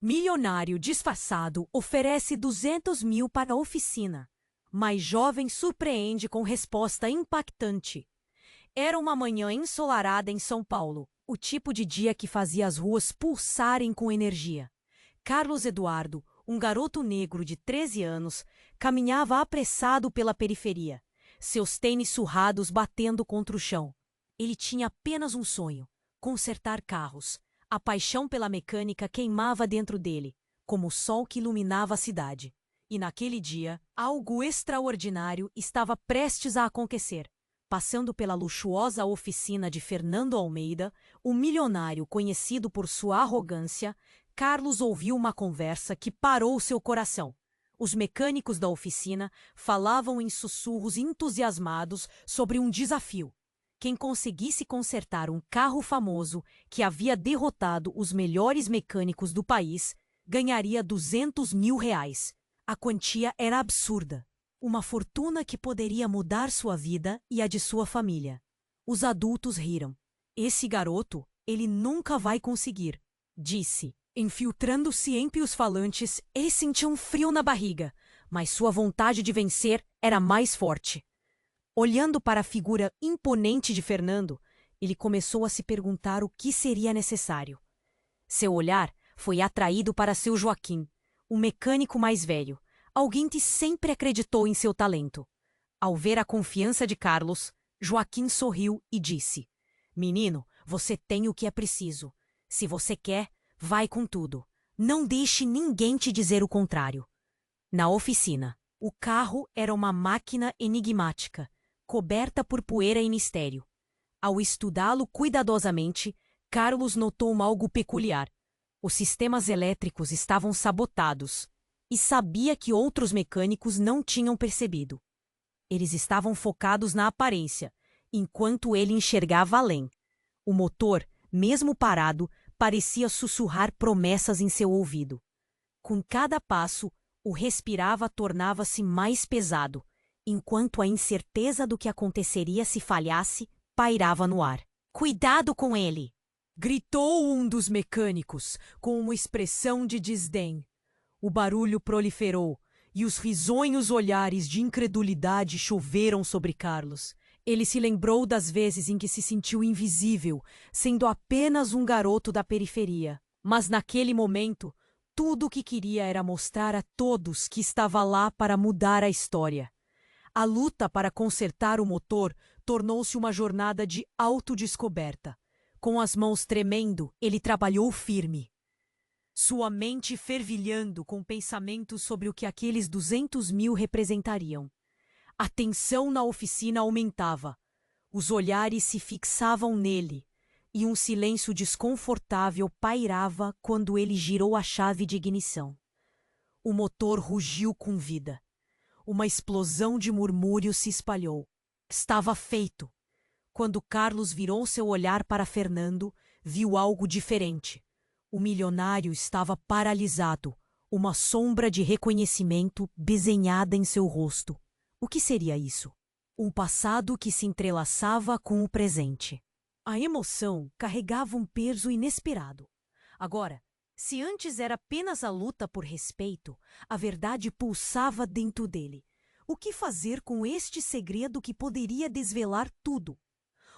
Milionário disfarçado oferece 200 mil para a oficina, mas jovem surpreende com resposta impactante. Era uma manhã ensolarada em São Paulo, o tipo de dia que fazia as ruas pulsarem com energia. Carlos Eduardo, um garoto negro de 13 anos, caminhava apressado pela periferia, seus tênis surrados batendo contra o chão. Ele tinha apenas um sonho: consertar carros. A paixão pela mecânica queimava dentro dele, como o sol que iluminava a cidade. E naquele dia, algo extraordinário estava prestes a acontecer. Passando pela luxuosa oficina de Fernando Almeida, o milionário conhecido por sua arrogância, Carlos ouviu uma conversa que parou seu coração. Os mecânicos da oficina falavam em sussurros entusiasmados sobre um desafio. Quem conseguisse consertar um carro famoso que havia derrotado os melhores mecânicos do país ganharia 200 mil reais. A quantia era absurda. Uma fortuna que poderia mudar sua vida e a de sua família. Os adultos riram. Esse garoto, ele nunca vai conseguir, disse. Infiltrando-se entre os falantes, ele sentiu um frio na barriga, mas sua vontade de vencer era mais forte. Olhando para a figura imponente de Fernando, ele começou a se perguntar o que seria necessário. Seu olhar foi atraído para seu Joaquim, o mecânico mais velho, alguém que sempre acreditou em seu talento. Ao ver a confiança de Carlos, Joaquim sorriu e disse: "Menino, você tem o que é preciso. Se você quer, vai com tudo. Não deixe ninguém te dizer o contrário." Na oficina, o carro era uma máquina enigmática, coberta por poeira e mistério. Ao estudá-lo cuidadosamente, Carlos notou algo peculiar. Os sistemas elétricos estavam sabotados, e sabia que outros mecânicos não tinham percebido. Eles estavam focados na aparência, enquanto ele enxergava além. O motor, mesmo parado, parecia sussurrar promessas em seu ouvido. Com cada passo, o respirava tornava-se mais pesado, enquanto a incerteza do que aconteceria se falhasse pairava no ar. "Cuidado com ele!" gritou um dos mecânicos, com uma expressão de desdém. O barulho proliferou, e os risonhos olhares de incredulidade choveram sobre Carlos. Ele se lembrou das vezes em que se sentiu invisível, sendo apenas um garoto da periferia. Mas naquele momento, tudo o que queria era mostrar a todos que estava lá para mudar a história. A luta para consertar o motor tornou-se uma jornada de autodescoberta. Com as mãos tremendo, ele trabalhou firme. Sua mente fervilhando com pensamentos sobre o que aqueles 200 mil representariam. A tensão na oficina aumentava. Os olhares se fixavam nele, e um silêncio desconfortável pairava quando ele girou a chave de ignição. O motor rugiu com vida. Uma explosão de murmúrios se espalhou. Estava feito. Quando Carlos virou seu olhar para Fernando, viu algo diferente. O milionário estava paralisado, uma sombra de reconhecimento desenhada em seu rosto. O que seria isso? Um passado que se entrelaçava com o presente. A emoção carregava um peso inesperado. Agora, se antes era apenas a luta por respeito, a verdade pulsava dentro dele. O que fazer com este segredo que poderia desvelar tudo?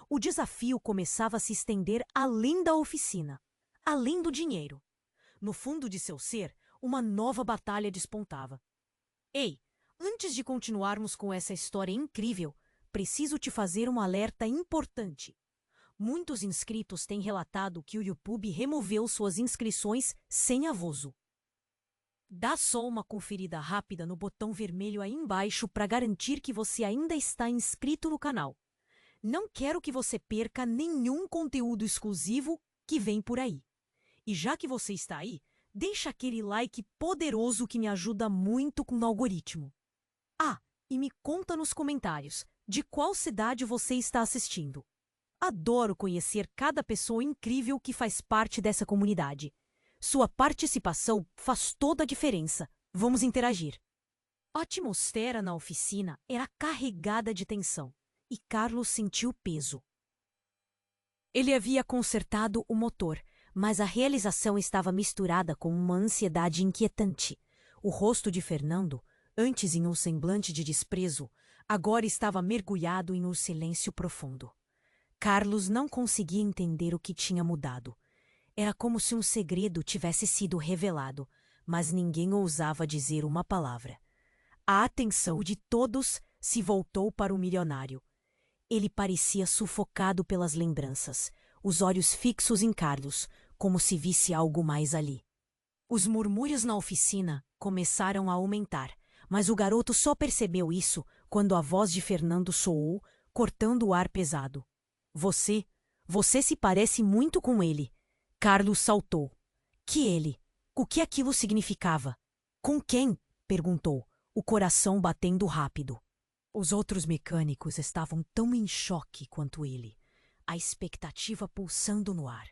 O desafio começava a se estender além da oficina, além do dinheiro. No fundo de seu ser, uma nova batalha despontava. "Ei, antes de continuarmos com essa história incrível, preciso te fazer um alerta importante. Muitos inscritos têm relatado que o YouTube removeu suas inscrições sem aviso. Dá só uma conferida rápida no botão vermelho aí embaixo para garantir que você ainda está inscrito no canal. Não quero que você perca nenhum conteúdo exclusivo que vem por aí. E já que você está aí, deixa aquele like poderoso que me ajuda muito com o algoritmo. Ah, e me conta nos comentários de qual cidade você está assistindo. Adoro conhecer cada pessoa incrível que faz parte dessa comunidade. Sua participação faz toda a diferença. Vamos interagir. A atmosfera na oficina era carregada de tensão, e Carlos sentiu peso. Ele havia consertado o motor, mas a realização estava misturada com uma ansiedade inquietante. O rosto de Fernando, antes em um semblante de desprezo, agora estava mergulhado em um silêncio profundo. Carlos não conseguia entender o que tinha mudado. Era como se um segredo tivesse sido revelado, mas ninguém ousava dizer uma palavra. A atenção de todos se voltou para o milionário. Ele parecia sufocado pelas lembranças, os olhos fixos em Carlos, como se visse algo mais ali. Os murmúrios na oficina começaram a aumentar, mas o garoto só percebeu isso quando a voz de Fernando soou, cortando o ar pesado. Você se parece muito com ele. Carlos saltou. Que ele? O que aquilo significava? Com quem? Perguntou, o coração batendo rápido. Os outros mecânicos estavam tão em choque quanto ele, a expectativa pulsando no ar.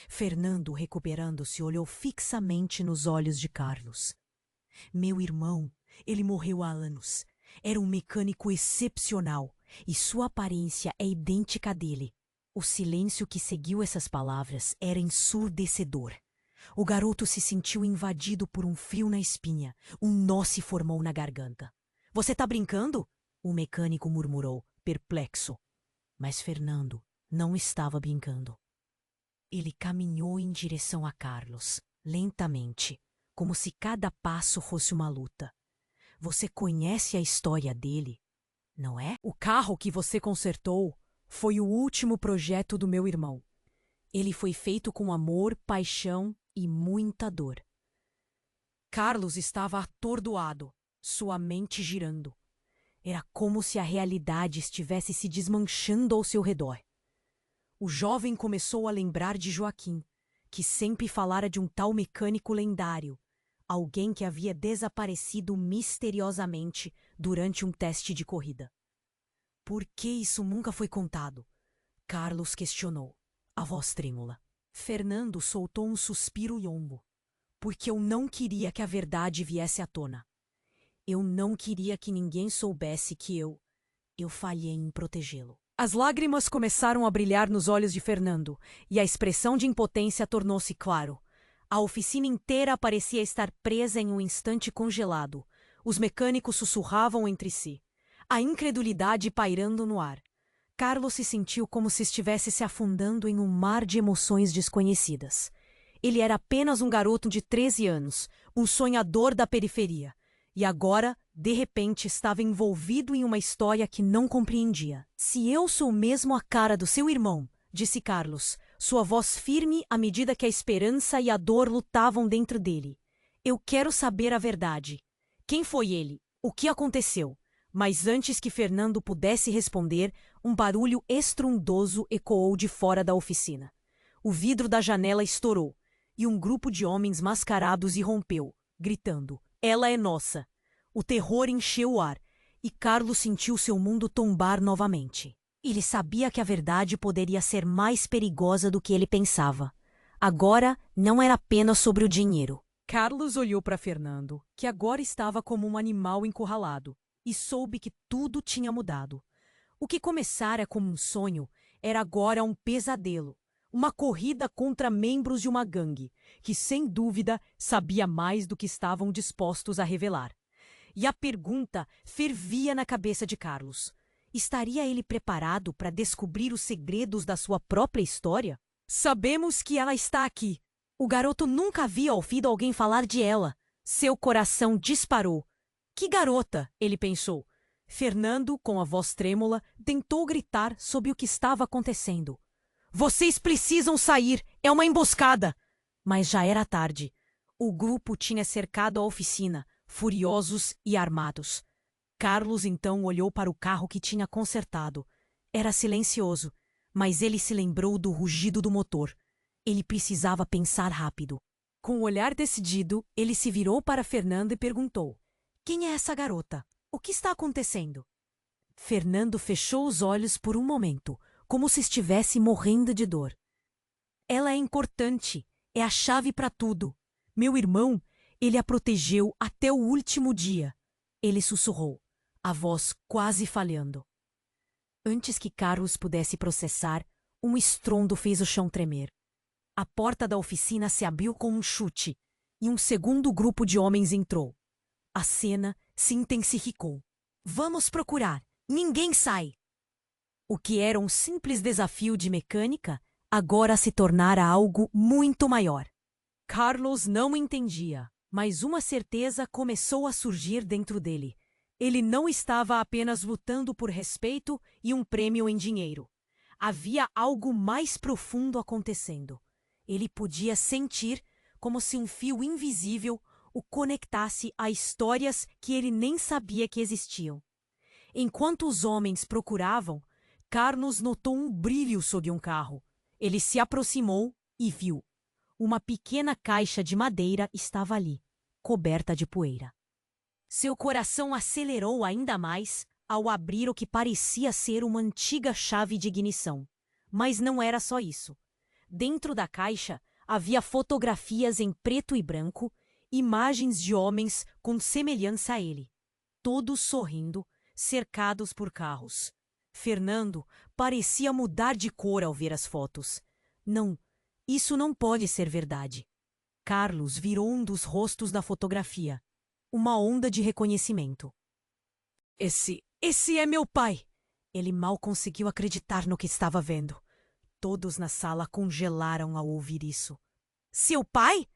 Fernando, recuperando-se, olhou fixamente nos olhos de Carlos. Meu irmão, ele morreu há anos. Era um mecânico excepcional e sua aparência é idêntica à dele. O silêncio que seguiu essas palavras era ensurdecedor. O garoto se sentiu invadido por um frio na espinha. Um nó se formou na garganta. Você tá brincando? O mecânico murmurou, perplexo. Mas Fernando não estava brincando. Ele caminhou em direção a Carlos, lentamente, como se cada passo fosse uma luta. Você conhece a história dele, não é? O carro que você consertou foi o último projeto do meu irmão. Ele foi feito com amor, paixão e muita dor. Carlos estava atordoado, sua mente girando. Era como se a realidade estivesse se desmanchando ao seu redor. O jovem começou a lembrar de Joaquim, que sempre falara de um tal mecânico lendário, alguém que havia desaparecido misteriosamente durante um teste de corrida. Por que isso nunca foi contado? Carlos questionou, a voz trêmula. Fernando soltou um suspiro longo. Porque eu não queria que a verdade viesse à tona. Eu não queria que ninguém soubesse que eu falhei em protegê-lo. As lágrimas começaram a brilhar nos olhos de Fernando, e a expressão de impotência tornou-se claro. A oficina inteira parecia estar presa em um instante congelado. Os mecânicos sussurravam entre si, a incredulidade pairando no ar. Carlos se sentiu como se estivesse se afundando em um mar de emoções desconhecidas. Ele era apenas um garoto de 13 anos, um sonhador da periferia. E agora, de repente, estava envolvido em uma história que não compreendia. Se eu sou mesmo a cara do seu irmão, disse Carlos, sua voz firme à medida que a esperança e a dor lutavam dentro dele. Eu quero saber a verdade. Quem foi ele? O que aconteceu? Mas antes que Fernando pudesse responder, um barulho estrondoso ecoou de fora da oficina. O vidro da janela estourou, e um grupo de homens mascarados irrompeu, gritando, ela é nossa. O terror encheu o ar, e Carlos sentiu seu mundo tombar novamente. Ele sabia que a verdade poderia ser mais perigosa do que ele pensava. Agora não era apenas sobre o dinheiro. Carlos olhou para Fernando, que agora estava como um animal encurralado, e soube que tudo tinha mudado. O que começara como um sonho era agora um pesadelo, uma corrida contra membros de uma gangue, que sem dúvida sabia mais do que estavam dispostos a revelar. E a pergunta fervia na cabeça de Carlos. Estaria ele preparado para descobrir os segredos da sua própria história? Sabemos que ela está aqui. O garoto nunca havia ouvido alguém falar de ela. Seu coração disparou. Que garota, ele pensou. Fernando, com a voz trêmula, tentou gritar sobre o que estava acontecendo. Vocês precisam sair! É uma emboscada! Mas já era tarde. O grupo tinha cercado a oficina, furiosos e armados. Carlos então olhou para o carro que tinha consertado. Era silencioso, mas ele se lembrou do rugido do motor. Ele precisava pensar rápido. Com o olhar decidido, ele se virou para Fernando e perguntou: quem é essa garota? O que está acontecendo? Fernando fechou os olhos por um momento, como se estivesse morrendo de dor. Ela é importante, é a chave para tudo. Meu irmão, ele a protegeu até o último dia. Ele sussurrou, a voz quase falhando. Antes que Carlos pudesse processar, um estrondo fez o chão tremer. A porta da oficina se abriu com um chute e um segundo grupo de homens entrou. A cena se intensificou. Vamos procurar. Ninguém sai. O que era um simples desafio de mecânica, agora se tornara algo muito maior. Carlos não entendia, mas uma certeza começou a surgir dentro dele. Ele não estava apenas lutando por respeito e um prêmio em dinheiro. Havia algo mais profundo acontecendo. Ele podia sentir como se um fio invisível o conectasse a histórias que ele nem sabia que existiam. Enquanto os homens procuravam, Carlos notou um brilho sob um carro. Ele se aproximou e viu. Uma pequena caixa de madeira estava ali, coberta de poeira. Seu coração acelerou ainda mais ao abrir o que parecia ser uma antiga chave de ignição. Mas não era só isso. Dentro da caixa havia fotografias em preto e branco, imagens de homens com semelhança a ele, todos sorrindo, cercados por carros. Fernando parecia mudar de cor ao ver as fotos. Não, isso não pode ser verdade. Carlos virou um dos rostos da fotografia. Uma onda de reconhecimento. Esse é meu pai! Ele mal conseguiu acreditar no que estava vendo. Todos na sala congelaram ao ouvir isso. Seu pai?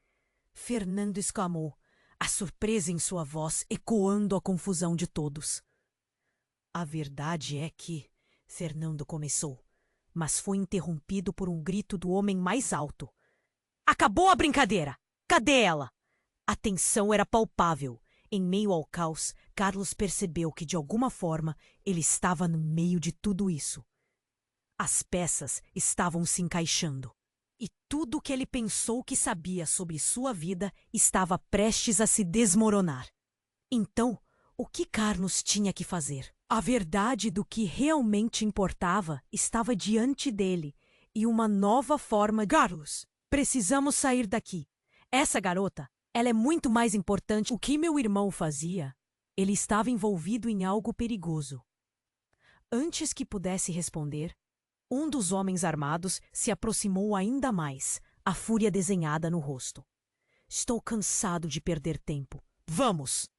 Fernando exclamou, a surpresa em sua voz ecoando a confusão de todos. A verdade é que... Fernando começou, mas foi interrompido por um grito do homem mais alto. Acabou a brincadeira! Cadê ela? A tensão era palpável. Em meio ao caos, Carlos percebeu que, de alguma forma, ele estava no meio de tudo isso. As peças estavam se encaixando. E tudo o que ele pensou que sabia sobre sua vida estava prestes a se desmoronar. Então, o que Carlos tinha que fazer? A verdade do que realmente importava estava diante dele, e uma nova forma... Carlos, precisamos sair daqui. Essa garota, ela é muito mais importante. O que meu irmão fazia? Ele estava envolvido em algo perigoso. Antes que pudesse responder, um dos homens armados se aproximou ainda mais, a fúria desenhada no rosto. Estou cansado de perder tempo. Vamos!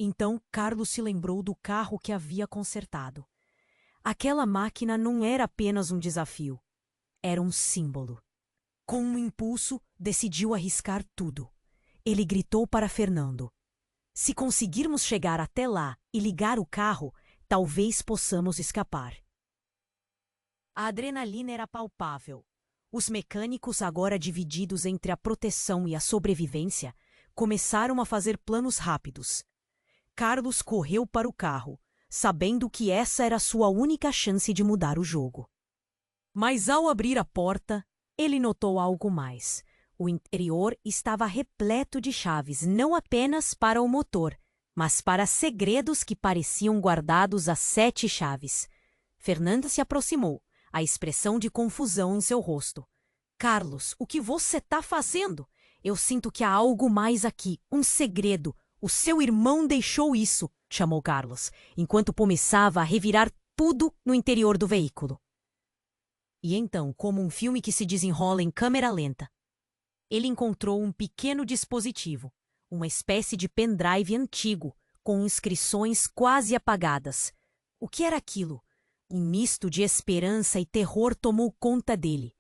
Então Carlos se lembrou do carro que havia consertado. Aquela máquina não era apenas um desafio. Era um símbolo. Com um impulso, decidiu arriscar tudo. Ele gritou para Fernando. Se conseguirmos chegar até lá e ligar o carro, talvez possamos escapar. A adrenalina era palpável. Os mecânicos, agora divididos entre a proteção e a sobrevivência, começaram a fazer planos rápidos. Carlos correu para o carro, sabendo que essa era sua única chance de mudar o jogo. Mas ao abrir a porta, ele notou algo mais. O interior estava repleto de chaves, não apenas para o motor, mas para segredos que pareciam guardados a 7 chaves. Fernanda se aproximou, a expressão de confusão em seu rosto. Carlos, o que você está fazendo? Eu sinto que há algo mais aqui, um segredo. O seu irmão deixou isso, chamou Carlos, enquanto começava a revirar tudo no interior do veículo. E então, como um filme que se desenrola em câmera lenta, ele encontrou um pequeno dispositivo, uma espécie de pendrive antigo, com inscrições quase apagadas. O que era aquilo? Um misto de esperança e terror tomou conta dele.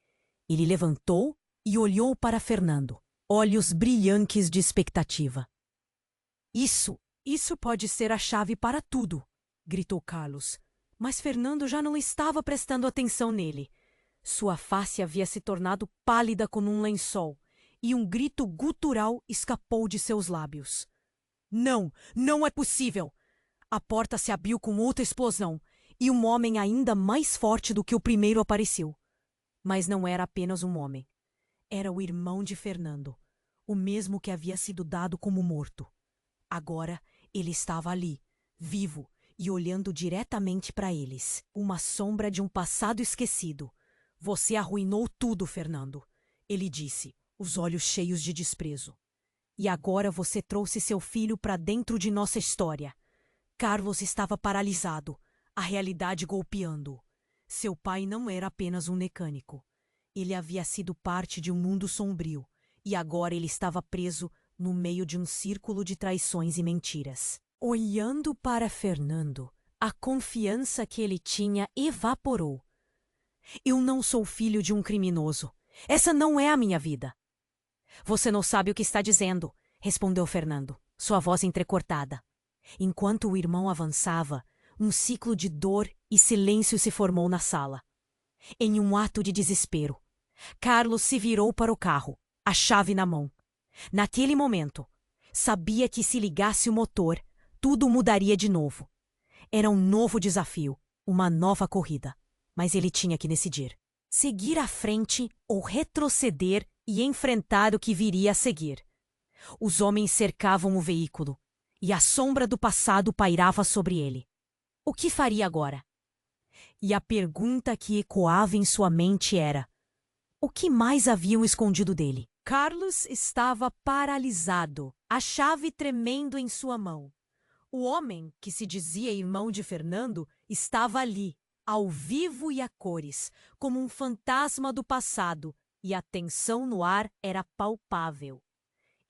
Ele levantou e olhou para Fernando, olhos brilhantes de expectativa. Isso pode ser a chave para tudo, gritou Carlos. Mas Fernando já não estava prestando atenção nele. Sua face havia se tornado pálida como um lençol, e um grito gutural escapou de seus lábios. Não, não é possível! A porta se abriu com outra explosão, e um homem ainda mais forte do que o primeiro apareceu. Mas não era apenas um homem. Era o irmão de Fernando, o mesmo que havia sido dado como morto. Agora ele estava ali, vivo, e olhando diretamente para eles, uma sombra de um passado esquecido. Você arruinou tudo, Fernando, ele disse, os olhos cheios de desprezo. E agora você trouxe seu filho para dentro de nossa história. Carlos estava paralisado, a realidade golpeando-o. Seu pai não era apenas um mecânico. Ele havia sido parte de um mundo sombrio, e agora ele estava preso no meio de um círculo de traições e mentiras. Olhando para Fernando, a confiança que ele tinha evaporou. Eu não sou filho de um criminoso. Essa não é a minha vida. Você não sabe o que está dizendo, respondeu Fernando, sua voz entrecortada. Enquanto o irmão avançava, um ciclo de dor e silêncio se formou na sala. Em um ato de desespero, Carlos se virou para o carro, a chave na mão. Naquele momento, sabia que se ligasse o motor, tudo mudaria de novo. Era um novo desafio, uma nova corrida. Mas ele tinha que decidir. Seguir à frente ou retroceder e enfrentar o que viria a seguir. Os homens cercavam o veículo, e a sombra do passado pairava sobre ele. O que faria agora? E a pergunta que ecoava em sua mente era: o que mais haviam escondido dele? Carlos estava paralisado, a chave tremendo em sua mão. O homem, que se dizia irmão de Fernando, estava ali, ao vivo e a cores, como um fantasma do passado, e a tensão no ar era palpável.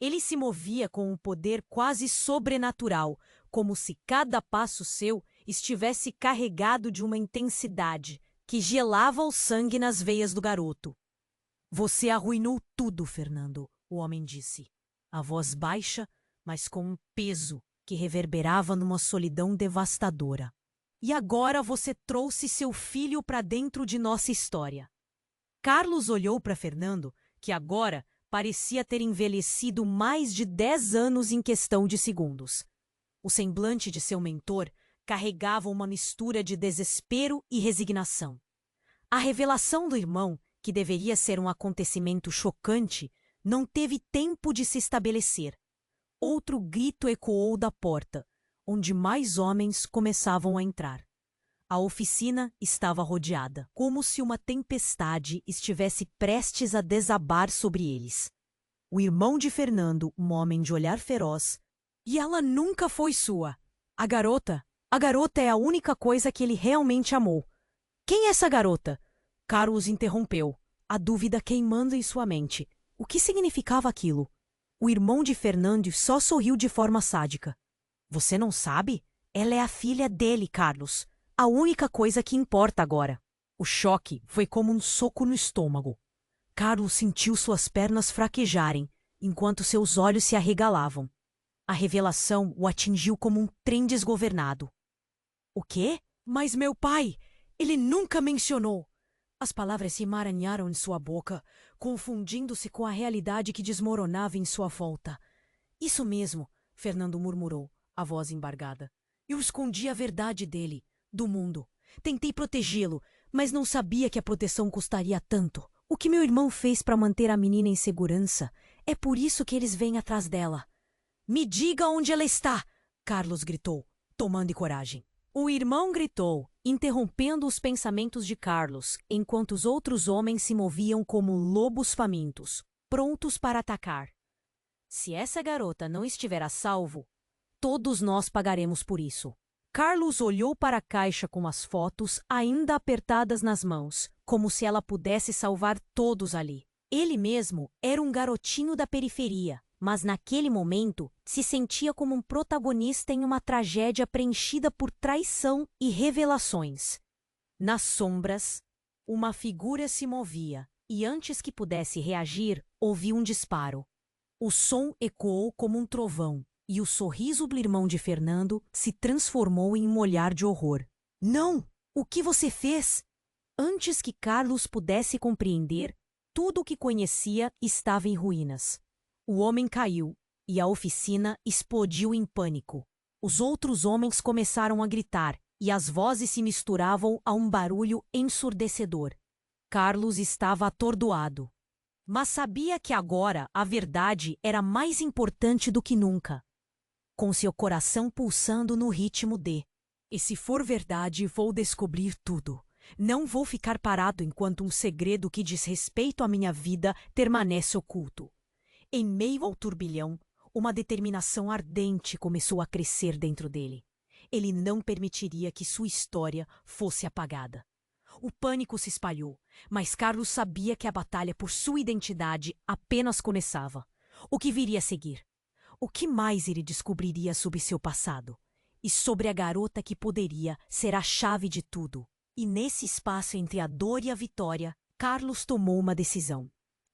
Ele se movia com um poder quase sobrenatural, como se cada passo seu estivesse carregado de uma intensidade que gelava o sangue nas veias do garoto. Você arruinou tudo, Fernando, o homem disse, a voz baixa, mas com um peso que reverberava numa solidão devastadora. E agora você trouxe seu filho para dentro de nossa história. Carlos olhou para Fernando, que agora parecia ter envelhecido mais de 10 anos em questão de segundos. O semblante de seu mentor carregava uma mistura de desespero e resignação. A revelação do irmão, que deveria ser um acontecimento chocante, não teve tempo de se estabelecer. Outro grito ecoou da porta, onde mais homens começavam a entrar. A oficina estava rodeada, como se uma tempestade estivesse prestes a desabar sobre eles. O irmão de Fernando, um homem de olhar feroz, e ela nunca foi sua. A garota é a única coisa que ele realmente amou. Quem é essa garota? Carlos interrompeu, a dúvida queimando em sua mente. O que significava aquilo? O irmão de Fernando só sorriu de forma sádica. Você não sabe? Ela é a filha dele, Carlos. A única coisa que importa agora. O choque foi como um soco no estômago. Carlos sentiu suas pernas fraquejarem, enquanto seus olhos se arregalavam. A revelação o atingiu como um trem desgovernado. O quê? Mas meu pai, ele nunca mencionou. As palavras se emaranharam em sua boca, confundindo-se com a realidade que desmoronava em sua volta. Isso mesmo, Fernando murmurou, a voz embargada. Eu escondi a verdade dele, do mundo. Tentei protegê-lo, mas não sabia que a proteção custaria tanto. O que meu irmão fez para manter a menina em segurança, é por isso que eles vêm atrás dela. Me diga onde ela está! Carlos gritou, tomando coragem. O irmão gritou, interrompendo os pensamentos de Carlos, enquanto os outros homens se moviam como lobos famintos, prontos para atacar. Se essa garota não estiver a salvo, todos nós pagaremos por isso. Carlos olhou para a caixa com as fotos ainda apertadas nas mãos, como se ela pudesse salvar todos ali. Ele mesmo era um garotinho da periferia, mas naquele momento se sentia como um protagonista em uma tragédia preenchida por traição e revelações. Nas sombras, uma figura se movia, e antes que pudesse reagir, ouviu um disparo. O som ecoou como um trovão, e o sorriso do irmão de Fernando se transformou em um olhar de horror. Não! O que você fez? Antes que Carlos pudesse compreender, tudo o que conhecia estava em ruínas. O homem caiu, e a oficina explodiu em pânico. Os outros homens começaram a gritar, e as vozes se misturavam a um barulho ensurdecedor. Carlos estava atordoado, mas sabia que agora a verdade era mais importante do que nunca. Com seu coração pulsando no ritmo de: e se for verdade, vou descobrir tudo. Não vou ficar parado enquanto um segredo que diz respeito à minha vida permanece oculto. Em meio ao turbilhão, uma determinação ardente começou a crescer dentro dele. Ele não permitiria que sua história fosse apagada. O pânico se espalhou, mas Carlos sabia que a batalha por sua identidade apenas começava. O que viria a seguir? O que mais ele descobriria sobre seu passado? E sobre a garota que poderia ser a chave de tudo? E nesse espaço entre a dor e a vitória, Carlos tomou uma decisão.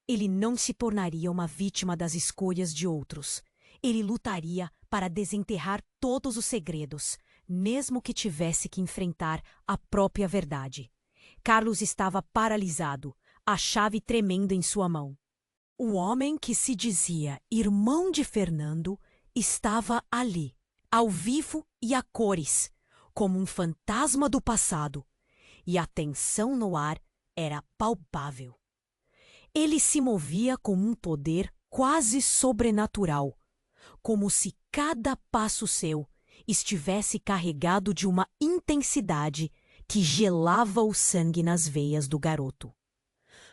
Ele não se tornaria uma vítima das escolhas de outros. Ele lutaria para desenterrar todos os segredos, mesmo que tivesse que enfrentar a própria verdade. Carlos estava paralisado, a chave tremendo em sua mão. O homem que se dizia irmão de Fernando estava ali, ao vivo e a cores, como um fantasma do passado, e a tensão no ar era palpável. Ele se movia com um poder quase sobrenatural, como se cada passo seu estivesse carregado de uma intensidade que gelava o sangue nas veias do garoto.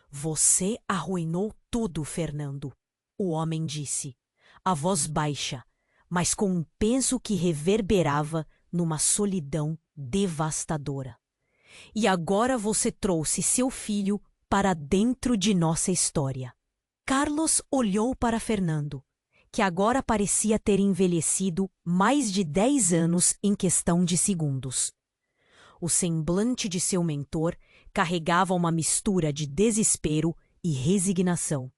Você arruinou tudo, Fernando, o homem disse, a voz baixa, mas com um peso que reverberava numa solidão devastadora. E agora você trouxe seu filho para dentro de nossa história. Carlos olhou para Fernando, que agora parecia ter envelhecido mais de 10 anos em questão de segundos. O semblante de seu mentor carregava uma mistura de desespero e resignação.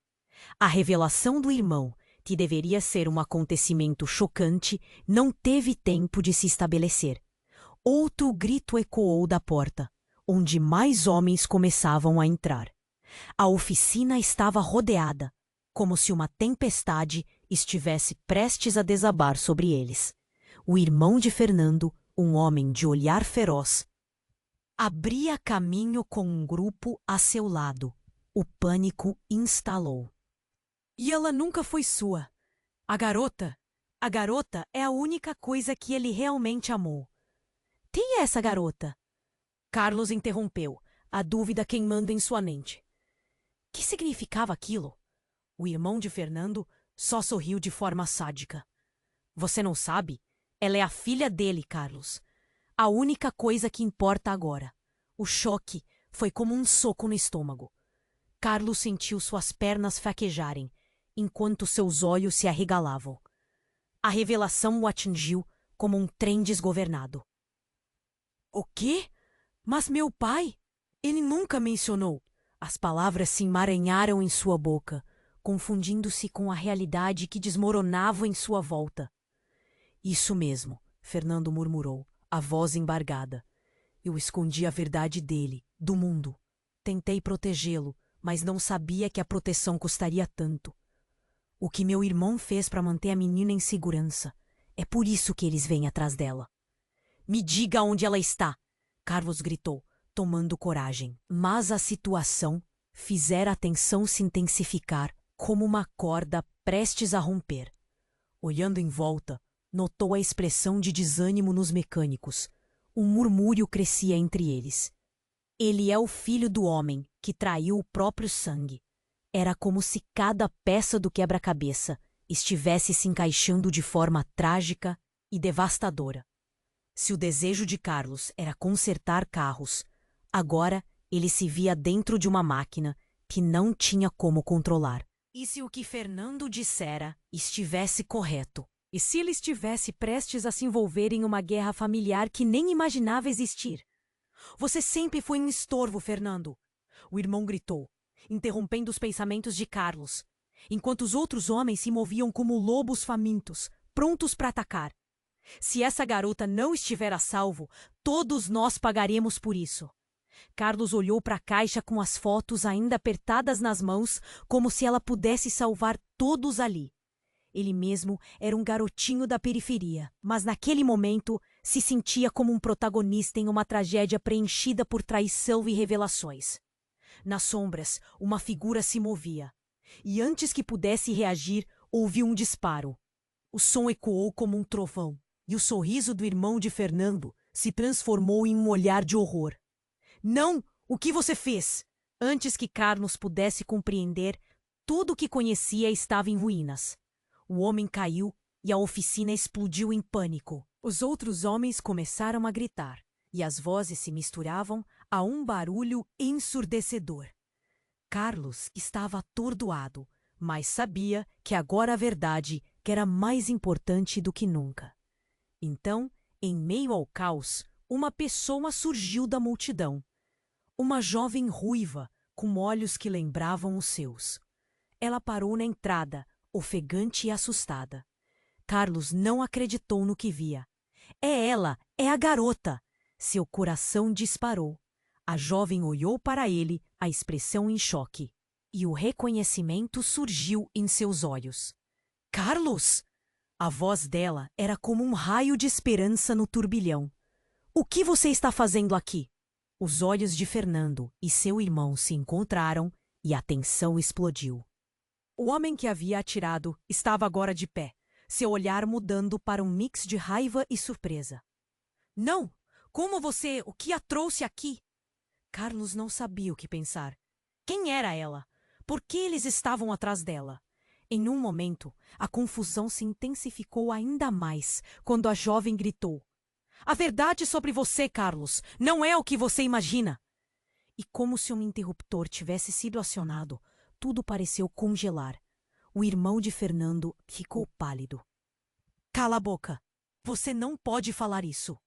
A revelação do irmão, que deveria ser um acontecimento chocante, não teve tempo de se estabelecer. Outro grito ecoou da porta, onde mais homens começavam a entrar. A oficina estava rodeada, como se uma tempestade estivesse prestes a desabar sobre eles. O irmão de Fernando, um homem de olhar feroz, abria caminho com um grupo a seu lado. O pânico instalou. E ela nunca foi sua. A garota é a única coisa que ele realmente amou. Quem é essa garota? Carlos interrompeu, a dúvida queimando em sua mente. Que significava aquilo? O irmão de Fernando só sorriu de forma sádica. Você não sabe? Ela é a filha dele, Carlos. A única coisa que importa agora. O choque foi como um soco no estômago. Carlos sentiu suas pernas fraquejarem, enquanto seus olhos se arregalavam. A revelação o atingiu como um trem desgovernado. O quê? Mas meu pai? Ele nunca mencionou. As palavras se emaranharam em sua boca, confundindo-se com a realidade que desmoronava em sua volta. Isso mesmo, Fernando murmurou, a voz embargada. Eu escondi a verdade dele, do mundo. Tentei protegê-lo, mas não sabia que a proteção custaria tanto. O que meu irmão fez para manter a menina em segurança. É por isso que eles vêm atrás dela. Me diga onde ela está! Carlos gritou, tomando coragem. Mas a situação fizera a tensão se intensificar como uma corda prestes a romper. Olhando em volta, notou a expressão de desânimo nos mecânicos. Um murmúrio crescia entre eles. Ele é o filho do homem que traiu o próprio sangue. Era como se cada peça do quebra-cabeça estivesse se encaixando de forma trágica e devastadora. Se o desejo de Carlos era consertar carros, agora ele se via dentro de uma máquina que não tinha como controlar. E se o que Fernando dissera estivesse correto? E se ele estivesse prestes a se envolver em uma guerra familiar que nem imaginava existir? Você sempre foi um estorvo, Fernando! O irmão gritou, interrompendo os pensamentos de Carlos, enquanto os outros homens se moviam como lobos famintos, prontos para atacar. Se essa garota não estiver a salvo, todos nós pagaremos por isso. Carlos olhou para a caixa com as fotos ainda apertadas nas mãos, como se ela pudesse salvar todos ali. Ele mesmo era um garotinho da periferia, mas naquele momento se sentia como um protagonista em uma tragédia preenchida por traição e revelações. Nas sombras, uma figura se movia, e antes que pudesse reagir, ouviu um disparo. O som ecoou como um trovão, e o sorriso do irmão de Fernando se transformou em um olhar de horror. Não! O que você fez? Antes que Carlos pudesse compreender, tudo o que conhecia estava em ruínas. O homem caiu e a oficina explodiu em pânico. Os outros homens começaram a gritar, e as vozes se misturavam a um barulho ensurdecedor. Carlos estava atordoado, mas sabia que agora a verdade era mais importante do que nunca. Então, em meio ao caos, uma pessoa surgiu da multidão. Uma jovem ruiva, com olhos que lembravam os seus. Ela parou na entrada, ofegante e assustada. Carlos não acreditou no que via. É ela, é a garota! Seu coração disparou. A jovem olhou para ele, a expressão em choque. E o reconhecimento surgiu em seus olhos. Carlos! A voz dela era como um raio de esperança no turbilhão. O que você está fazendo aqui? Os olhos de Fernando e seu irmão se encontraram e a tensão explodiu. O homem que havia atirado estava agora de pé, seu olhar mudando para um mix de raiva e surpresa. Não! Como você... O que a trouxe aqui? Carlos não sabia o que pensar. Quem era ela? Por que eles estavam atrás dela? Em um momento, a confusão se intensificou ainda mais quando a jovem gritou: "A verdade sobre você, Carlos, não é o que você imagina!" E como se um interruptor tivesse sido acionado, tudo pareceu congelar. O irmão de Fernando ficou pálido. "Cala a boca! Você não pode falar isso!"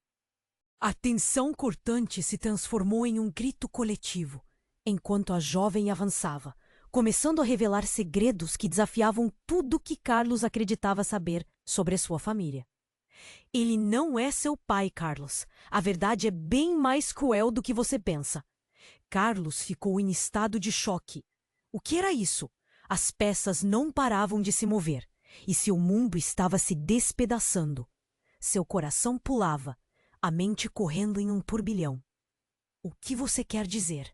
A tensão cortante se transformou em um grito coletivo, enquanto a jovem avançava, começando a revelar segredos que desafiavam tudo que Carlos acreditava saber sobre sua família. Ele não é seu pai, Carlos. A verdade é bem mais cruel do que você pensa. Carlos ficou em estado de choque. O que era isso? As peças não paravam de se mover, e seu mundo estava se despedaçando. Seu coração pulava, a mente correndo em um turbilhão. O que você quer dizer?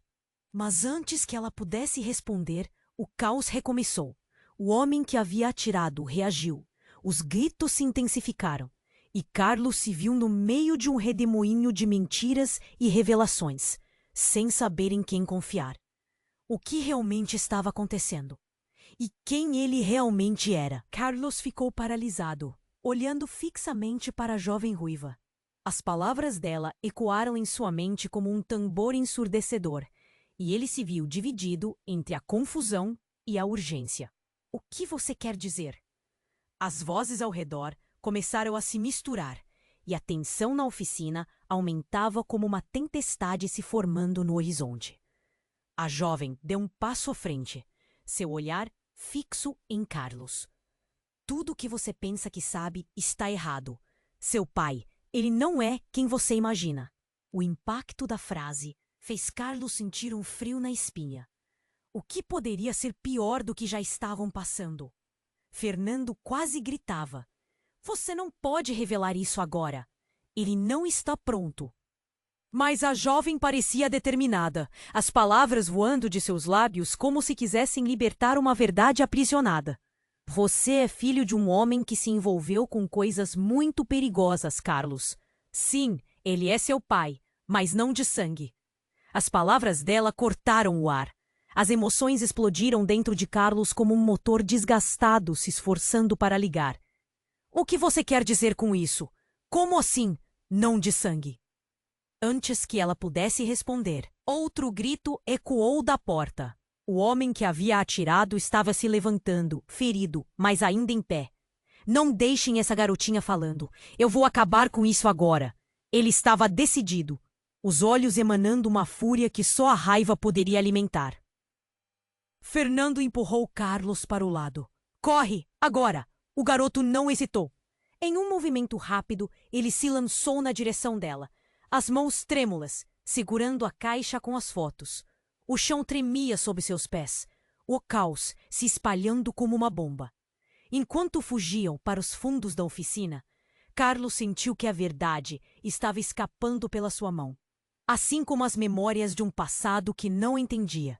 Mas antes que ela pudesse responder, o caos recomeçou. O homem que havia atirado reagiu. Os gritos se intensificaram. E Carlos se viu no meio de um redemoinho de mentiras e revelações, sem saber em quem confiar. O que realmente estava acontecendo? E quem ele realmente era? Carlos ficou paralisado, olhando fixamente para a jovem ruiva. As palavras dela ecoaram em sua mente como um tambor ensurdecedor, e ele se viu dividido entre a confusão e a urgência. O que você quer dizer? As vozes ao redor começaram a se misturar, e a tensão na oficina aumentava como uma tempestade se formando no horizonte. A jovem deu um passo à frente, seu olhar fixo em Carlos. Tudo o que você pensa que sabe está errado. Seu pai, ele não é quem você imagina. O impacto da frase fez Carlos sentir um frio na espinha. O que poderia ser pior do que já estavam passando? Fernando quase gritava. Você não pode revelar isso agora. Ele não está pronto. Mas a jovem parecia determinada, as palavras voando de seus lábios como se quisessem libertar uma verdade aprisionada. Você é filho de um homem que se envolveu com coisas muito perigosas, Carlos. Sim, ele é seu pai, mas não de sangue. As palavras dela cortaram o ar. As emoções explodiram dentro de Carlos como um motor desgastado se esforçando para ligar. O que você quer dizer com isso? Como assim, não de sangue? Antes que ela pudesse responder, outro grito ecoou da porta. O homem que havia atirado estava se levantando, ferido, mas ainda em pé. Não deixem essa garotinha falando. Eu vou acabar com isso agora. Ele estava decidido, os olhos emanando uma fúria que só a raiva poderia alimentar. Fernando empurrou Carlos para o lado. Corre, agora! O garoto não hesitou. Em um movimento rápido, ele se lançou na direção dela, as mãos trêmulas, segurando a caixa com as fotos. O chão tremia sob seus pés, o caos se espalhando como uma bomba. Enquanto fugiam para os fundos da oficina, Carlos sentiu que a verdade estava escapando pela sua mão, assim como as memórias de um passado que não entendia.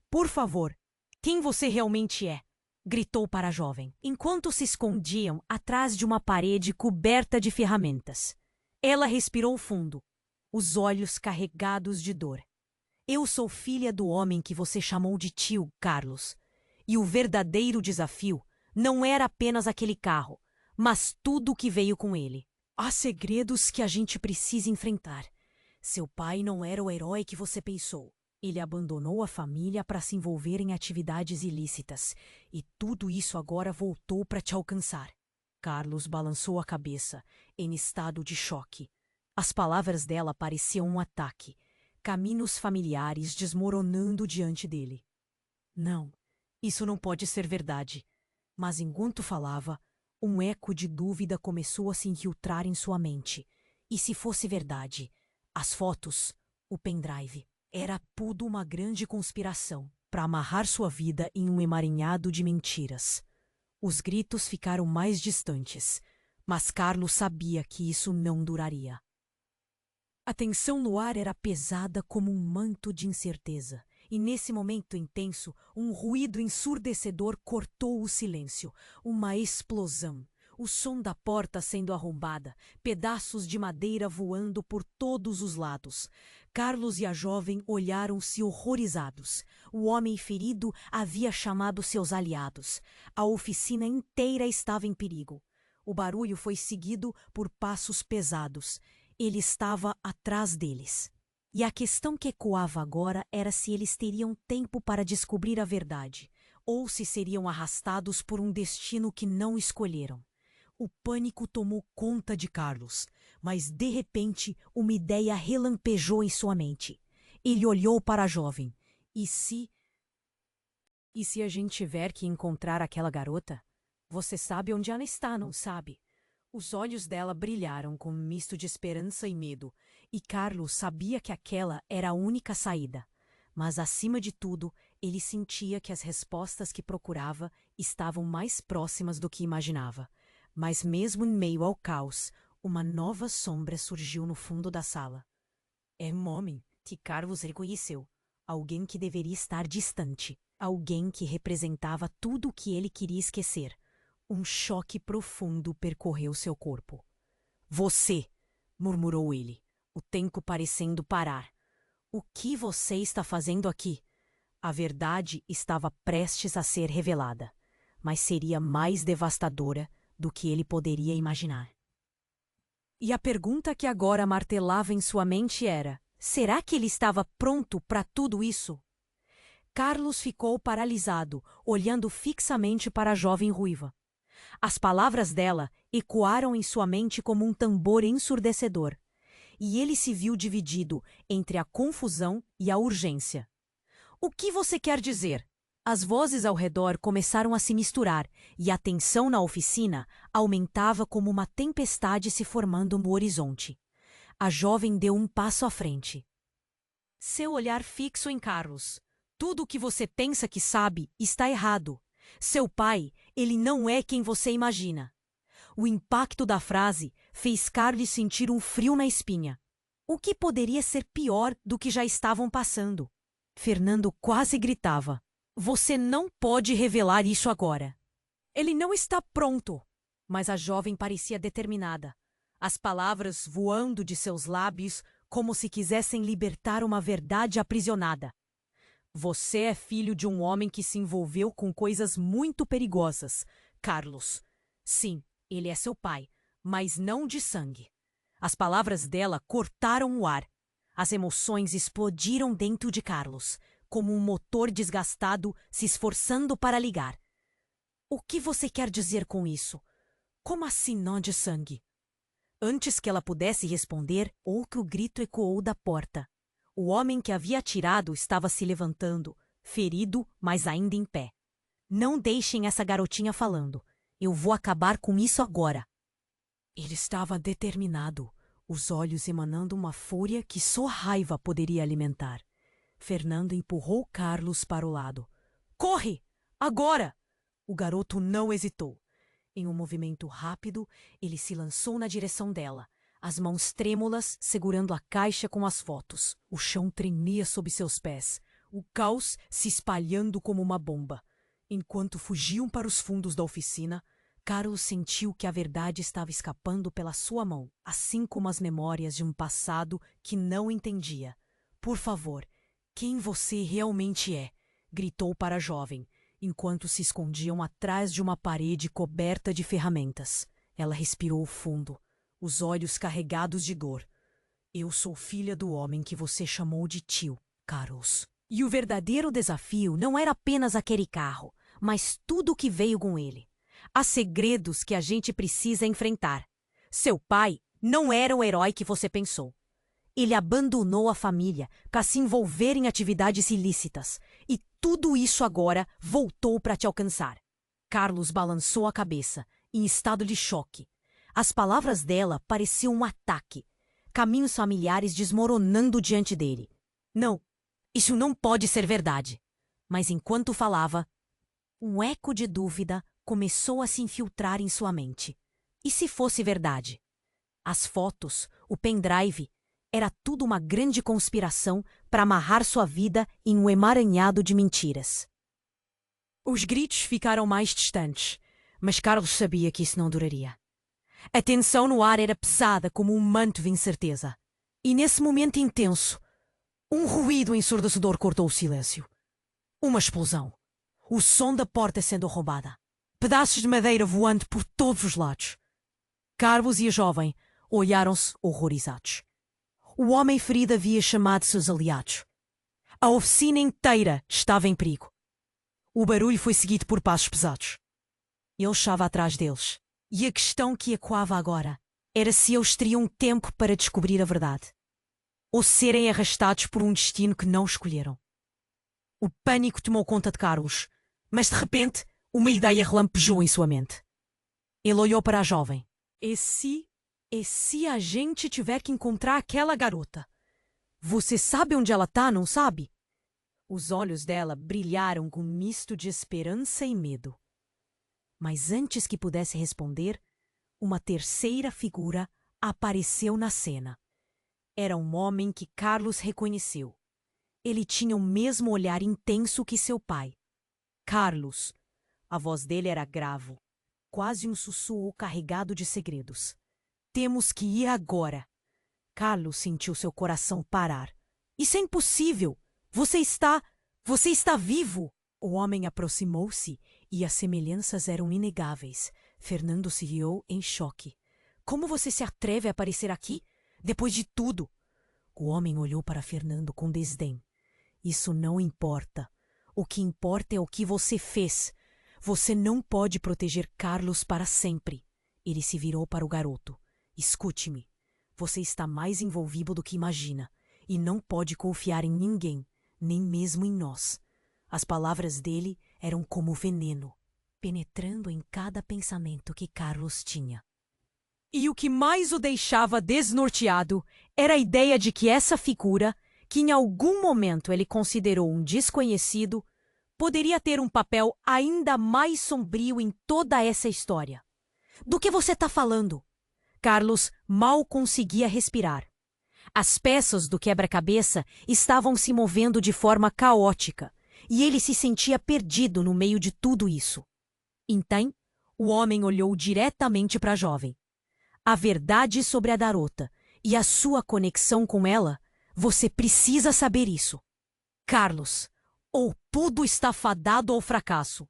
Por favor, quem você realmente é? Gritou para a jovem, enquanto se escondiam atrás de uma parede coberta de ferramentas. Ela respirou fundo, os olhos carregados de dor. Eu sou filha do homem que você chamou de tio, Carlos. E o verdadeiro desafio não era apenas aquele carro, mas tudo o que veio com ele. Há segredos que a gente precisa enfrentar. Seu pai não era o herói que você pensou. Ele abandonou a família para se envolver em atividades ilícitas, e tudo isso agora voltou para te alcançar. Carlos balançou a cabeça, em estado de choque. As palavras dela pareciam um ataque, caminhos familiares desmoronando diante dele. Não, isso não pode ser verdade. Mas enquanto falava, um eco de dúvida começou a se infiltrar em sua mente. E se fosse verdade, as fotos, o pendrive, era tudo uma grande conspiração para amarrar sua vida em um emaranhado de mentiras. Os gritos ficaram mais distantes, mas Carlos sabia que isso não duraria. A tensão no ar era pesada como um manto de incerteza, e nesse momento intenso, um ruído ensurdecedor cortou o silêncio. Uma explosão. O som da porta sendo arrombada, pedaços de madeira voando por todos os lados. Carlos e a jovem olharam-se horrorizados. O homem ferido havia chamado seus aliados. A oficina inteira estava em perigo. O barulho foi seguido por passos pesados. Ele estava atrás deles. E a questão que ecoava agora era se eles teriam tempo para descobrir a verdade, ou se seriam arrastados por um destino que não escolheram. O pânico tomou conta de Carlos, mas de repente uma ideia relampejou em sua mente. Ele olhou para a jovem. E se a gente tiver que encontrar aquela garota? Você sabe onde ela está, não sabe? Os olhos dela brilharam com um misto de esperança e medo, e Carlos sabia que aquela era a única saída. Mas, acima de tudo, ele sentia que as respostas que procurava estavam mais próximas do que imaginava. Mas mesmo em meio ao caos, uma nova sombra surgiu no fundo da sala. É um homem que Carlos reconheceu. Alguém que deveria estar distante. Alguém que representava tudo o que ele queria esquecer. Um choque profundo percorreu seu corpo. Você! Murmurou ele, o tempo parecendo parar. O que você está fazendo aqui? A verdade estava prestes a ser revelada, mas seria mais devastadora do que ele poderia imaginar. E a pergunta que agora martelava em sua mente era: será que ele estava pronto para tudo isso? Carlos ficou paralisado, olhando fixamente para a jovem ruiva. As palavras dela ecoaram em sua mente como um tambor ensurdecedor, e ele se viu dividido entre a confusão e a urgência. O que você quer dizer? As vozes ao redor começaram a se misturar, e a tensão na oficina aumentava como uma tempestade se formando no horizonte. A jovem deu um passo à frente. Seu olhar fixo em Carlos. Tudo o que você pensa que sabe está errado. Seu pai, ele não é quem você imagina. O impacto da frase fez Carlos sentir um frio na espinha. O que poderia ser pior do que já estavam passando? Fernando quase gritava. Você não pode revelar isso agora. Ele não está pronto. Mas a jovem parecia determinada. As palavras voando de seus lábios como se quisessem libertar uma verdade aprisionada. Você é filho de um homem que se envolveu com coisas muito perigosas, Carlos. Sim, ele é seu pai, mas não de sangue. As palavras dela cortaram o ar. As emoções explodiram dentro de Carlos, como um motor desgastado se esforçando para ligar. O que você quer dizer com isso? Como assim não de sangue? Antes que ela pudesse responder, outro grito ecoou da porta. O homem que havia atirado estava se levantando, ferido, mas ainda em pé. Não deixem essa garotinha falando. Eu vou acabar com isso agora. Ele estava determinado, os olhos emanando uma fúria que só raiva poderia alimentar. Fernando empurrou Carlos para o lado. Corre! Agora! O garoto não hesitou. Em um movimento rápido, ele se lançou na direção dela, as mãos trêmulas segurando a caixa com as fotos. O chão tremia sob seus pés, o caos se espalhando como uma bomba. Enquanto fugiam para os fundos da oficina, Carlos sentiu que a verdade estava escapando pela sua mão, assim como as memórias de um passado que não entendia. Por favor, quem você realmente é? Gritou para a jovem, enquanto se escondiam atrás de uma parede coberta de ferramentas. Ela respirou fundo, os olhos carregados de dor. Eu sou filha do homem que você chamou de tio, Carlos. E o verdadeiro desafio não era apenas aquele carro, mas tudo o que veio com ele. Há segredos que a gente precisa enfrentar. Seu pai não era o herói que você pensou. Ele abandonou a família para se envolver em atividades ilícitas. E tudo isso agora voltou para te alcançar. Carlos balançou a cabeça, em estado de choque. As palavras dela pareciam um ataque. Caminhos familiares desmoronando diante dele. Não, isso não pode ser verdade. Mas enquanto falava, um eco de dúvida começou a se infiltrar em sua mente. E se fosse verdade? As fotos, o pendrive, era tudo uma grande conspiração para amarrar sua vida em um emaranhado de mentiras. Os gritos ficaram mais distantes, mas Carlos sabia que isso não duraria. A tensão no ar era pesada como um manto de incerteza. E nesse momento intenso, um ruído ensurdecedor cortou o silêncio. Uma explosão. O som da porta sendo roubada. Pedaços de madeira voando por todos os lados. Carlos e a jovem olharam-se horrorizados. O homem ferido havia chamado seus aliados. A oficina inteira estava em perigo. O barulho foi seguido por passos pesados. Ele estava atrás deles. E a questão que ecoava agora era se eles teriam tempo para descobrir a verdade. Ou serem arrastados por um destino que não escolheram. O pânico tomou conta de Carlos, mas de repente uma ideia relampejou em sua mente. Ele olhou para a jovem. E se a gente tiver que encontrar aquela garota? Você sabe onde ela está, não sabe? Os olhos dela brilharam com um misto de esperança e medo. Mas antes que pudesse responder, uma terceira figura apareceu na cena. Era um homem que Carlos reconheceu. Ele tinha o mesmo olhar intenso que seu pai. Carlos. A voz dele era grave, quase um sussurro carregado de segredos. Temos que ir agora. Carlos sentiu seu coração parar. Isso é impossível! Você está vivo! O homem aproximou-se e as semelhanças eram inegáveis. Fernando se riu em choque. Como você se atreve a aparecer aqui? Depois de tudo? O homem olhou para Fernando com desdém. Isso não importa. O que importa é o que você fez. Você não pode proteger Carlos para sempre. Ele se virou para o garoto. Escute-me. Você está mais envolvido do que imagina. E não pode confiar em ninguém, nem mesmo em nós. As palavras dele eram como veneno, penetrando em cada pensamento que Carlos tinha. E o que mais o deixava desnorteado era a ideia de que essa figura, que em algum momento ele considerou um desconhecido, poderia ter um papel ainda mais sombrio em toda essa história. Do que você está falando? Carlos mal conseguia respirar. As peças do quebra-cabeça estavam se movendo de forma caótica, e ele se sentia perdido no meio de tudo isso. Então, o homem olhou diretamente para a jovem. A verdade sobre a garota e a sua conexão com ela, você precisa saber isso. Carlos, ou tudo está fadado ao fracasso.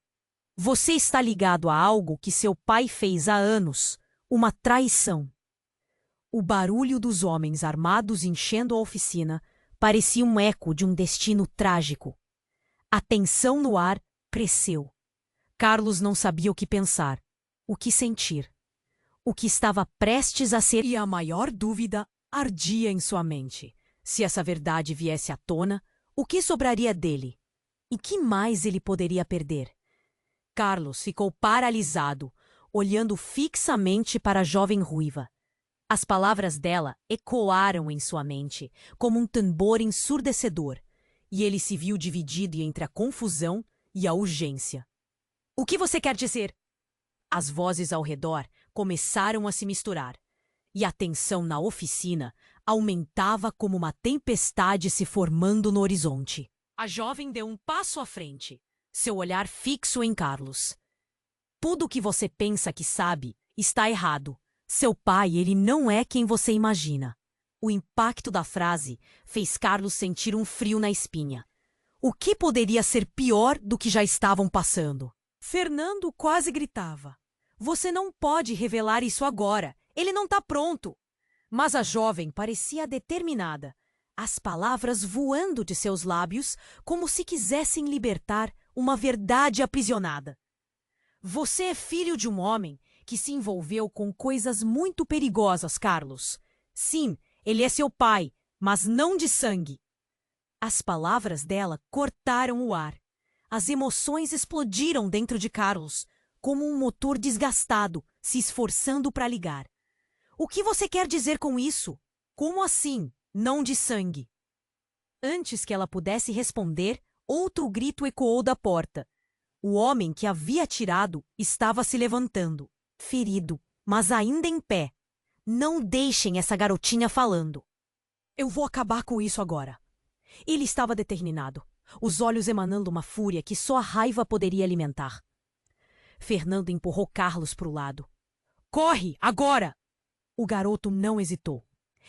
Você está ligado a algo que seu pai fez há anos, uma traição. O barulho dos homens armados enchendo a oficina parecia um eco de um destino trágico. A tensão no ar cresceu. Carlos não sabia o que pensar, o que sentir, o que estava prestes a ser, e a maior dúvida ardia em sua mente. Se essa verdade viesse à tona, o que sobraria dele? E que mais ele poderia perder? Carlos ficou paralisado, olhando fixamente para a jovem ruiva. As palavras dela ecoaram em sua mente, como um tambor ensurdecedor, e ele se viu dividido entre a confusão e a urgência. O que você quer dizer? As vozes ao redor começaram a se misturar, e a tensão na oficina aumentava como uma tempestade se formando no horizonte. A jovem deu um passo à frente, seu olhar fixo em Carlos. Tudo o que você pensa que sabe está errado. Seu pai, ele não é quem você imagina. O impacto da frase fez Carlos sentir um frio na espinha. O que poderia ser pior do que já estavam passando? Fernando quase gritava. Você não pode revelar isso agora. Ele não está pronto. Mas a jovem parecia determinada, as palavras voando de seus lábios como se quisessem libertar uma verdade aprisionada. Você é filho de um homem que se envolveu com coisas muito perigosas, Carlos. Sim, ele é seu pai, mas não de sangue. As palavras dela cortaram o ar. As emoções explodiram dentro de Carlos, como um motor desgastado, se esforçando para ligar. O que você quer dizer com isso? Como assim, não de sangue? Antes que ela pudesse responder, outro grito ecoou da porta. O homem que havia atirado estava se levantando, ferido, mas ainda em pé. Não deixem essa garotinha falando. Eu vou acabar com isso agora. Ele estava determinado, os olhos emanando uma fúria que só a raiva poderia alimentar. Fernando empurrou Carlos para o lado. Corre, agora! O garoto não hesitou.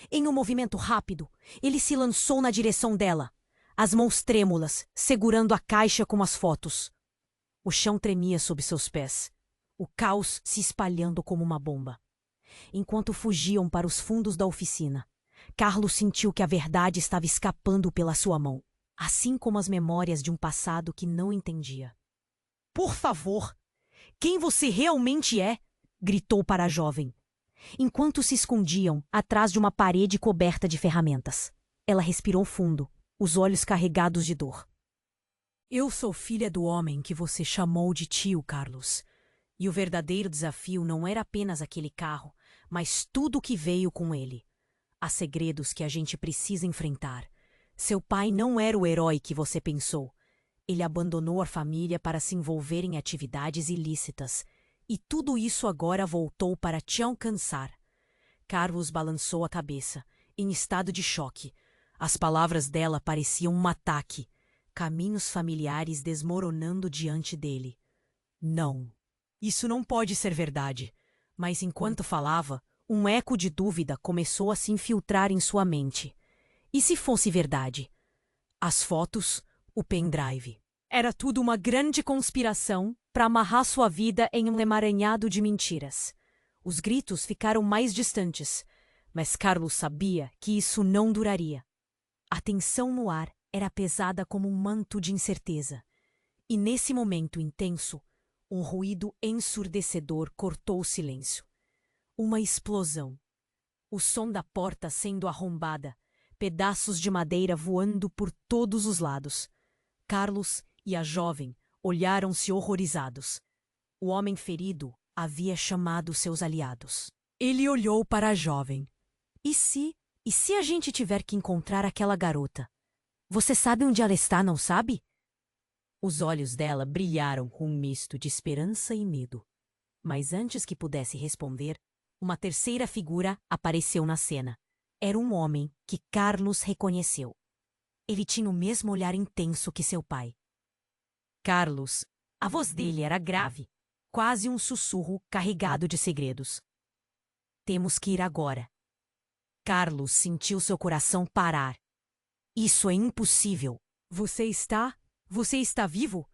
Em um movimento rápido, ele se lançou na direção dela, as mãos trêmulas, segurando a caixa com as fotos. O chão tremia sob seus pés, o caos se espalhando como uma bomba. Enquanto fugiam para os fundos da oficina, Carlos sentiu que a verdade estava escapando pela sua mão, assim como as memórias de um passado que não entendia. Por favor, quem você realmente é? Gritou para a jovem. Enquanto se escondiam atrás de uma parede coberta de ferramentas. Ela respirou fundo, os olhos carregados de dor. Eu sou filha do homem que você chamou de tio, Carlos. E o verdadeiro desafio não era apenas aquele carro, mas tudo o que veio com ele. Há segredos que a gente precisa enfrentar. Seu pai não era o herói que você pensou. Ele abandonou a família para se envolver em atividades ilícitas. E tudo isso agora voltou para te alcançar. Carlos balançou a cabeça, em estado de choque. As palavras dela pareciam um ataque. Caminhos familiares desmoronando diante dele. Não, isso não pode ser verdade. Mas enquanto falava, um eco de dúvida começou a se infiltrar em sua mente. E se fosse verdade? As fotos, o pendrive. Era tudo uma grande conspiração para amarrar sua vida em um emaranhado de mentiras. Os gritos ficaram mais distantes, mas Carlos sabia que isso não duraria. A tensão no ar era pesada como um manto de incerteza. E nesse momento intenso, um ruído ensurdecedor cortou o silêncio. Uma explosão. O som da porta sendo arrombada, pedaços de madeira voando por todos os lados. Carlos e a jovem olharam-se horrorizados. O homem ferido havia chamado seus aliados. Ele olhou para a jovem. E se a gente tiver que encontrar aquela garota? Você sabe onde ela está, não sabe? Os olhos dela brilharam com um misto de esperança e medo. Mas antes que pudesse responder, uma terceira figura apareceu na cena. Era um homem que Carlos reconheceu. Ele tinha o mesmo olhar intenso que seu pai. Carlos, a voz dele era grave, quase um sussurro carregado de segredos. Temos que ir agora. Carlos sentiu seu coração parar. Isso é impossível. Você está vivo?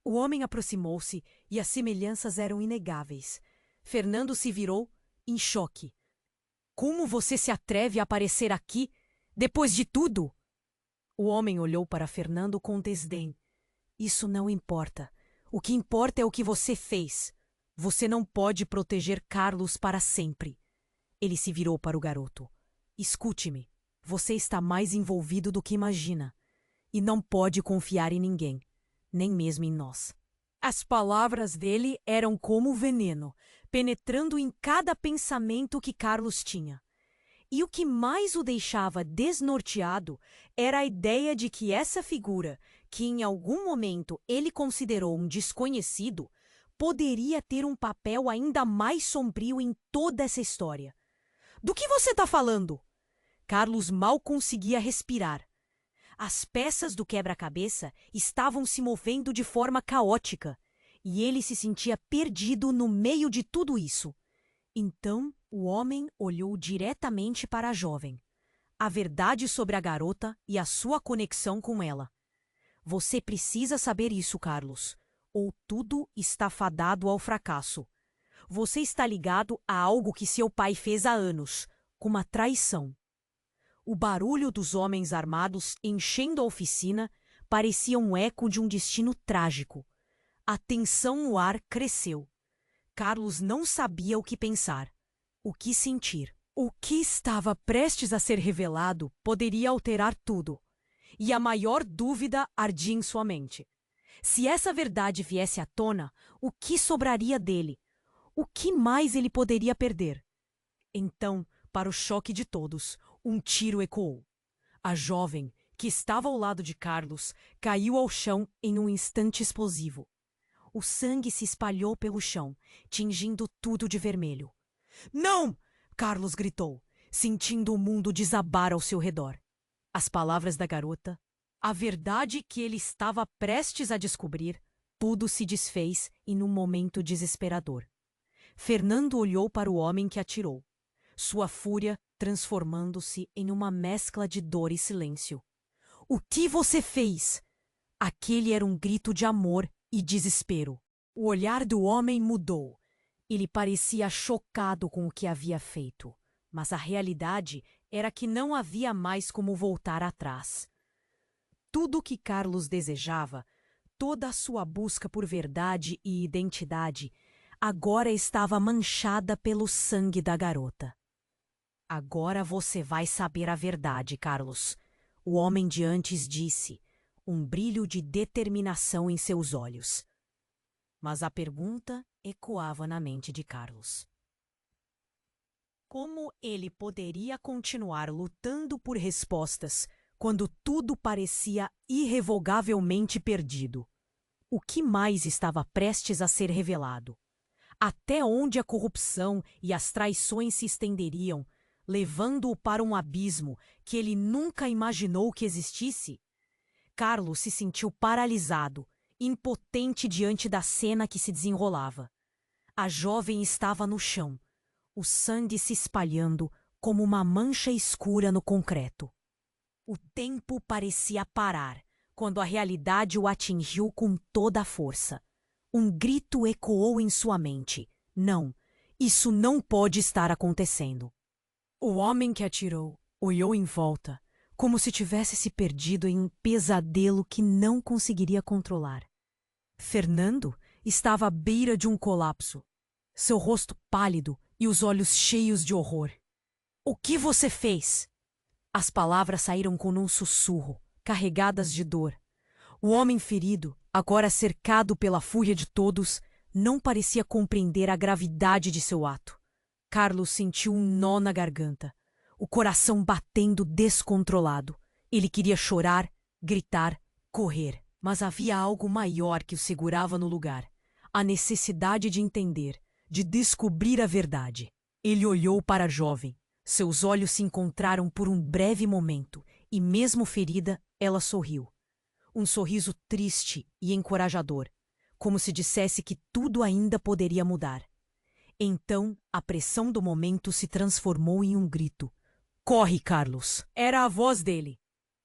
O homem aproximou-se e as semelhanças eram inegáveis. Fernando se virou, em choque. Como você se atreve a aparecer aqui, depois de tudo? O homem olhou para Fernando com desdém. Isso não importa. O que importa é o que você fez. Você não pode proteger Carlos para sempre. Ele se virou para o garoto. Escute-me. Você está mais envolvido do que imagina. E não pode confiar em ninguém, nem mesmo em nós. As palavras dele eram como veneno, penetrando em cada pensamento que Carlos tinha. E o que mais o deixava desnorteado era a ideia de que essa figura, que em algum momento ele considerou um desconhecido, poderia ter um papel ainda mais sombrio em toda essa história. Do que você está falando? Carlos mal conseguia respirar. As peças do quebra-cabeça estavam se movendo de forma caótica, e ele se sentia perdido no meio de tudo isso. Então, o homem olhou diretamente para a jovem. A verdade sobre a garota e a sua conexão com ela. Você precisa saber isso, Carlos, ou tudo está fadado ao fracasso. Você está ligado a algo que seu pai fez há anos. como a traição. O barulho dos homens armados enchendo a oficina parecia um eco de um destino trágico. A tensão no ar cresceu. Carlos não sabia o que pensar, o que sentir. O que estava prestes a ser revelado poderia alterar tudo, e a maior dúvida ardia em sua mente. Se essa verdade viesse à tona, o que sobraria dele? O que mais ele poderia perder? Então, para o choque de todos, um tiro ecoou. A jovem, que estava ao lado de Carlos, caiu ao chão em um instante explosivo. O sangue se espalhou pelo chão, tingindo tudo de vermelho. "Não!" Carlos gritou, sentindo o mundo desabar ao seu redor. As palavras da garota, a verdade que ele estava prestes a descobrir, tudo se desfez em um momento desesperador. Fernando olhou para o homem que atirou, sua fúria transformando-se em uma mescla de dor e silêncio. "O que você fez?" Aquele era um grito de amor e desespero. O olhar do homem mudou. Ele parecia chocado com o que havia feito, mas a realidade era que não havia mais como voltar atrás. Tudo o que Carlos desejava, toda a sua busca por verdade e identidade, agora estava manchada pelo sangue da garota. "Agora você vai saber a verdade, Carlos", o homem de antes disse, um brilho de determinação em seus olhos. Mas a pergunta ecoava na mente de Carlos. Como ele poderia continuar lutando por respostas quando tudo parecia irrevogavelmente perdido? O que mais estava prestes a ser revelado? Até onde a corrupção e as traições se estenderiam, levando-o para um abismo que ele nunca imaginou que existisse? Carlos se sentiu paralisado, impotente diante da cena que se desenrolava. A jovem estava no chão, o sangue se espalhando como uma mancha escura no concreto. O tempo parecia parar, quando a realidade o atingiu com toda a força. Um grito ecoou em sua mente. "Não, isso não pode estar acontecendo." O homem que atirou olhou em volta, como se tivesse se perdido em um pesadelo que não conseguiria controlar. Fernando estava à beira de um colapso, seu rosto pálido e os olhos cheios de horror. "O que você fez?" As palavras saíram com um sussurro, carregadas de dor. O homem ferido, agora cercado pela fúria de todos, não parecia compreender a gravidade de seu ato. Carlos sentiu um nó na garganta, o coração batendo descontrolado. Ele queria chorar, gritar, correr, mas havia algo maior que o segurava no lugar. A necessidade de entender, de descobrir a verdade. Ele olhou para a jovem. Seus olhos se encontraram por um breve momento e, mesmo ferida, ela sorriu. Um sorriso triste e encorajador, como se dissesse que tudo ainda poderia mudar. Então, a pressão do momento se transformou em um grito. "Corre, Carlos!" Era a voz dele.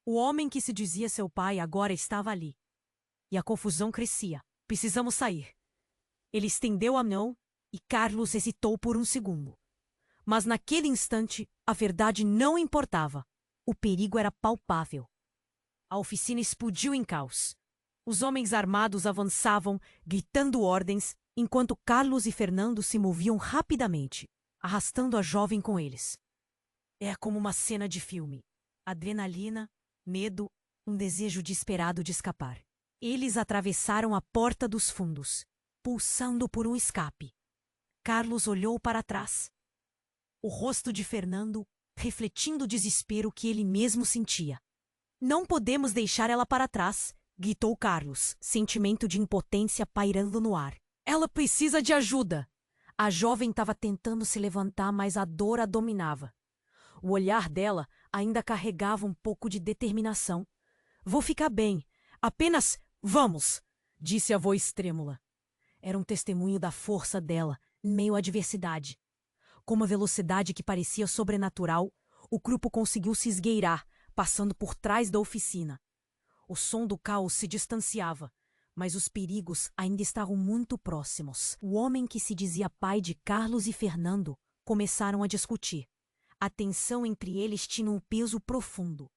O homem que se dizia seu pai agora estava ali. E a confusão crescia. "Precisamos sair." Ele estendeu a mão e Carlos hesitou por um segundo. Mas naquele instante, a verdade não importava. O perigo era palpável. A oficina explodiu em caos. Os homens armados avançavam, gritando ordens, enquanto Carlos e Fernando se moviam rapidamente, arrastando a jovem com eles. É como uma cena de filme. Adrenalina, medo, um desejo desesperado de escapar. Eles atravessaram a porta dos fundos, pulsando por um escape. Carlos olhou para trás. O rosto de Fernando refletindo o desespero que ele mesmo sentia. "Não podemos deixar ela para trás", gritou Carlos, sentimento de impotência pairando no ar. "Ela precisa de ajuda." A jovem estava tentando se levantar, mas a dor a dominava. O olhar dela ainda carregava um pouco de determinação. "Vou ficar bem. Apenas vamos", disse a voz trêmula. Era um testemunho da força dela, em meio à adversidade. Com uma velocidade que parecia sobrenatural, o grupo conseguiu se esgueirar, passando por trás da oficina. O som do caos se distanciava, mas os perigos ainda estavam muito próximos. O homem que se dizia pai de Carlos e Fernando começaram a discutir. A tensão entre eles tinha um peso profundo.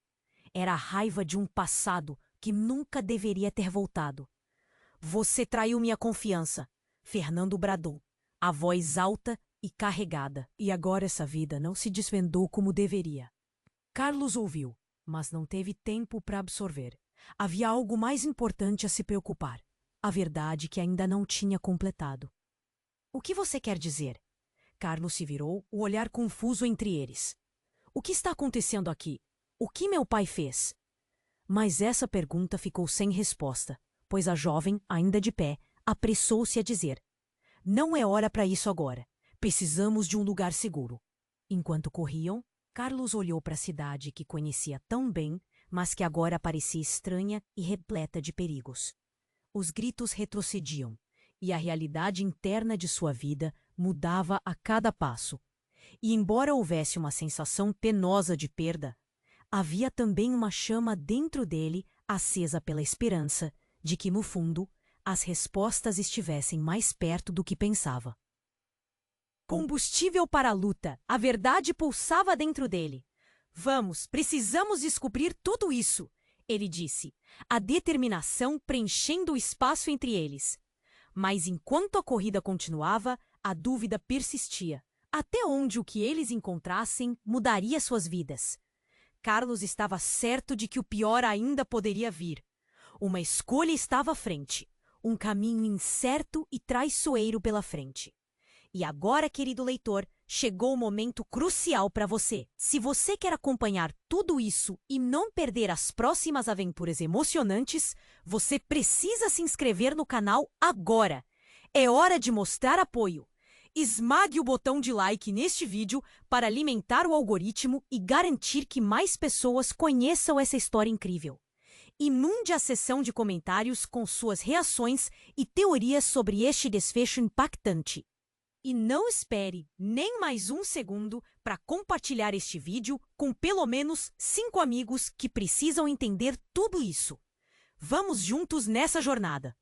Era a raiva de um passado que nunca deveria ter voltado. Você traiu minha confiança, Fernando bradou, a voz alta e carregada. E agora essa vida não se desvendou como deveria. Carlos ouviu, mas não teve tempo para absorver. Havia algo mais importante a se preocupar. A verdade que ainda não tinha completado. O que você quer dizer? Carlos se virou, o olhar confuso entre eles. O que está acontecendo aqui? O que meu pai fez? Mas essa pergunta ficou sem resposta, pois a jovem, ainda de pé, apressou-se a dizer: Não é hora para isso agora. Precisamos de um lugar seguro. Enquanto corriam, Carlos olhou para a cidade que conhecia tão bem, mas que agora parecia estranha e repleta de perigos. Os gritos retrocediam, e a realidade interna de sua vida mudava a cada passo. E embora houvesse uma sensação penosa de perda, havia também uma chama dentro dele acesa pela esperança de que, no fundo, as respostas estivessem mais perto do que pensava. Combustível para a luta, a verdade pulsava dentro dele. Vamos, precisamos descobrir tudo isso, ele disse, a determinação preenchendo o espaço entre eles. Mas enquanto a corrida continuava, a dúvida persistia. Até onde o que eles encontrassem mudaria suas vidas? Carlos estava certo de que o pior ainda poderia vir. Uma escolha estava à frente, um caminho incerto e traiçoeiro pela frente. E agora, querido leitor, chegou o momento crucial para você. Se você quer acompanhar tudo isso e não perder as próximas aventuras emocionantes, você precisa se inscrever no canal agora. É hora de mostrar apoio. Esmague o botão de like neste vídeo para alimentar o algoritmo e garantir que mais pessoas conheçam essa história incrível. Inunde a seção de comentários com suas reações e teorias sobre este desfecho impactante. E não espere nem mais um segundo para compartilhar este vídeo com pelo menos 5 amigos que precisam entender tudo isso. Vamos juntos nessa jornada!